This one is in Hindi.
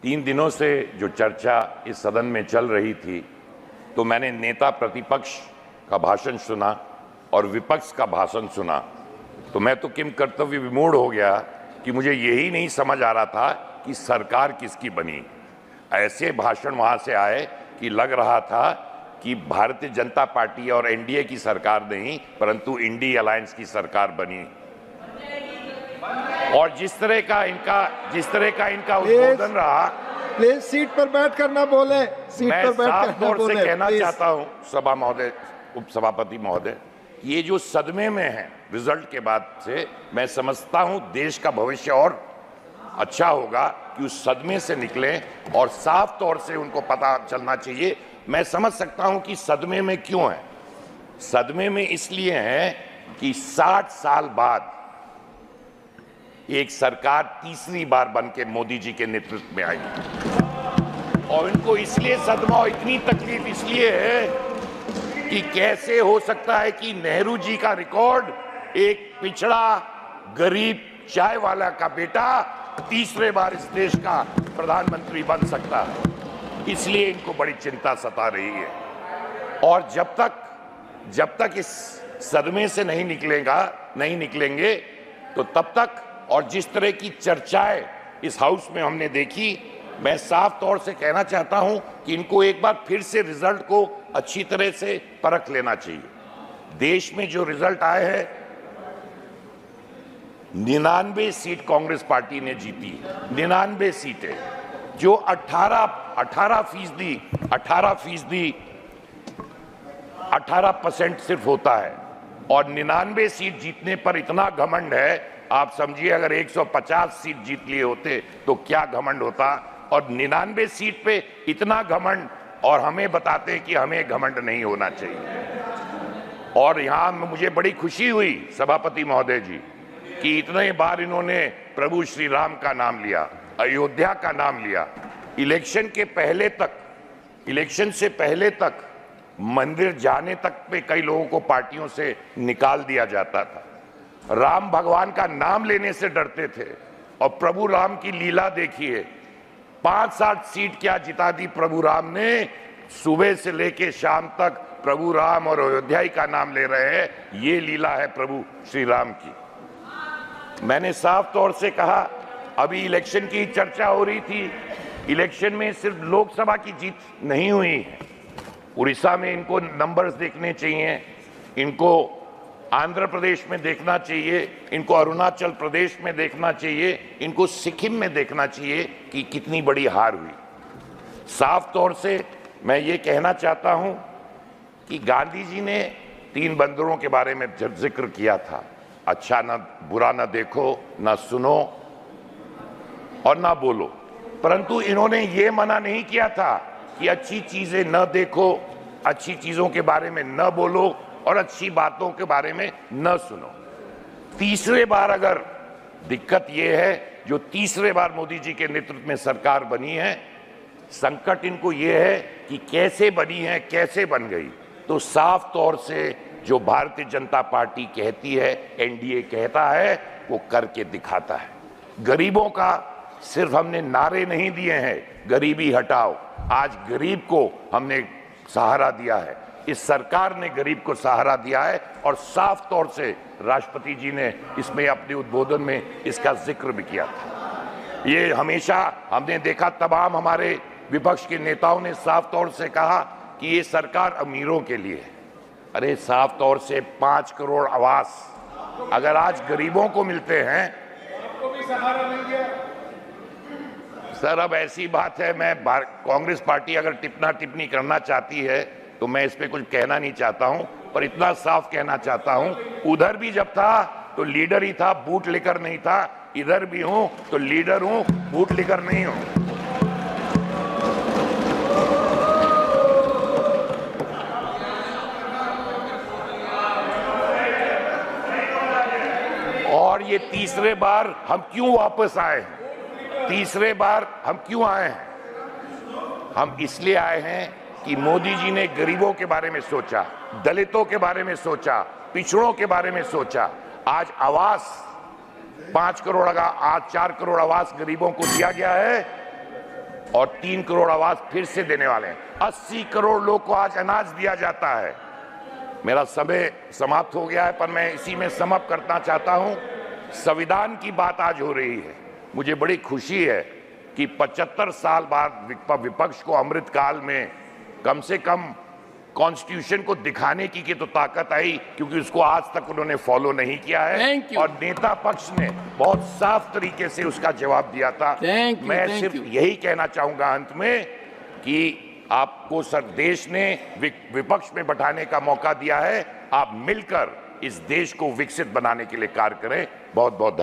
3 दिनों से जो चर्चा इस सदन में चल रही थी, तो मैंने नेता प्रतिपक्ष का भाषण सुना और विपक्ष का भाषण सुना, तो मैं तो किम कर्तव्य विमूढ़ हो गया कि मुझे यही नहीं समझ आ रहा था कि सरकार किसकी बनी। ऐसे भाषण वहां से आए कि लग रहा था कि भारतीय जनता पार्टी और एनडीए की सरकार नहीं, परंतु इंडी अलायंस की सरकार बनी। और जिस तरह का इनका उद्बोधन रहा, प्लीज सीट पर बैठ कर ना बोले, सीट पर बैठ साफ कर ना तौर से बोले। कहना चाहता हूं सभा महोदय, उपसभापति महोदय, ये जो सदमे में है रिजल्ट के बाद से, मैं समझता हूं देश का भविष्य और अच्छा होगा कि उस सदमे से निकले और साफ तौर से उनको पता चलना चाहिए। मैं समझ सकता हूं कि सदमे में क्यों है। सदमे में इसलिए है कि 60 साल बाद एक सरकार तीसरी बार बन के मोदी जी के नेतृत्व में आई और इनको इसलिए सदमा और इतनी तकलीफ इसलिए है कि कैसे हो सकता है कि नेहरू जी का रिकॉर्ड एक पिछड़ा गरीब चाय वाला का बेटा तीसरे बार इस देश का प्रधानमंत्री बन सकता है। इसलिए इनको बड़ी चिंता सता रही है और जब तक इस सदमे से नहीं निकलेंगे तो तब तक, और जिस तरह की चर्चाएं इस हाउस में हमने देखी, मैं साफ तौर से कहना चाहता हूं कि इनको एक बार फिर से रिजल्ट को अच्छी तरह से परख लेना चाहिए। देश में जो रिजल्ट आए हैं, 99 सीट कांग्रेस पार्टी ने जीती, 99 सीटें, जो 18% सिर्फ होता है। और 99 सीट जीतने पर इतना घमंड है, आप समझिए अगर 150 सीट जीत लिए होते तो क्या घमंड होता। और 99 सीट पे इतना घमंड, और हमें बताते कि हमें घमंड नहीं होना चाहिए। और यहां मुझे बड़ी खुशी हुई सभापति महोदय जी कि इतने बार इन्होंने प्रभु श्री राम का नाम लिया, अयोध्या का नाम लिया। इलेक्शन से पहले तक मंदिर जाने तक पे कई लोगों को पार्टियों से निकाल दिया जाता था। राम भगवान का नाम लेने से डरते थे। और प्रभु राम की लीला देखिए, 5-7 सीट क्या जिता दी प्रभु राम ने। सुबह से लेके शाम तक प्रभु राम और अयोध्या का नाम ले रहे हैं। ये लीला है प्रभु श्री राम की। मैंने साफ तौर से कहा, अभी इलेक्शन की चर्चा हो रही थी, इलेक्शन में सिर्फ लोकसभा की जीत नहीं हुई है। उड़ीसा में इनको नंबर्स देखने चाहिए, इनको आंध्र प्रदेश में देखना चाहिए, इनको अरुणाचल प्रदेश में देखना चाहिए, इनको सिक्किम में देखना चाहिए कि कितनी बड़ी हार हुई। साफ तौर से मैं ये कहना चाहता हूं कि गांधी जी ने 3 बंदरों के बारे में जिक्र किया था, अच्छा ना बुरा ना देखो, ना सुनो और ना बोलो। परंतु इन्होंने ये मना नहीं किया था कि अच्छी चीजें न देखो, अच्छी चीजों के बारे में न बोलो और अच्छी बातों के बारे में न सुनो। तीसरे बार अगर दिक्कत ये है, जो तीसरे बार मोदी जी के नेतृत्व में सरकार बनी है, संकट इनको ये है कि कैसे बनी है, कैसे बन गई। तो साफ तौर से जो भारतीय जनता पार्टी कहती है, एनडीए कहता है, वो करके दिखाता है। गरीबों का सिर्फ हमने नारे नहीं दिए हैं, गरीबी हटाओ, आज गरीब को हमने सहारा दिया है। इस सरकार ने गरीब को सहारा दिया है और साफ तौर से राष्ट्रपति जी ने इसमें अपने उद्बोधन में इसका जिक्र भी किया था। ये हमेशा हमने देखा, तमाम हमारे विपक्ष के नेताओं ने साफ तौर से कहा कि ये सरकार अमीरों के लिए है। अरे साफ तौर से 5 करोड़ आवास अगर आज गरीबों को मिलते हैं, सर अब ऐसी बात है, मैं कांग्रेस पार्टी अगर टिप्पणी करना चाहती है तो मैं इस पे कुछ कहना नहीं चाहता हूं, पर इतना साफ कहना चाहता हूं, उधर भी जब था तो लीडर ही था, बूट लेकर नहीं था। इधर भी हूं तो लीडर हूं, बूट लेकर नहीं हूं। और ये तीसरे बार हम क्यों वापस आए हैं? तीसरे बार हम क्यों आए हैं? हम इसलिए आए हैं कि मोदी जी ने गरीबों के बारे में सोचा, दलितों के बारे में सोचा, पिछड़ों के बारे में सोचा। आज आवास 5 करोड़ का, आज 4 करोड़ आवास गरीबों को दिया गया है। और 3 करोड़ आवास फिर से देने वाले हैं। 80 करोड़ लोग को आज अनाज दिया जाता है। मेरा समय समाप्त हो गया है, पर मैं इसी में समाप्त करना चाहता हूं। संविधान की बात आज हो रही है। मुझे बड़ी खुशी है कि 75 साल बाद विपक्ष को अमृतकाल में कम से कम कॉन्स्टिट्यूशन को दिखाने की तो ताकत आई, क्योंकि उसको आज तक उन्होंने फॉलो नहीं किया है और नेता पक्ष ने बहुत साफ तरीके से उसका जवाब दिया था। मैं सिर्फ यही कहना चाहूंगा अंत में कि आपको सर देश ने विपक्ष में बैठाने का मौका दिया है। आप मिलकर इस देश को विकसित बनाने के लिए कार्य करें। बहुत बहुत धन्यवाद।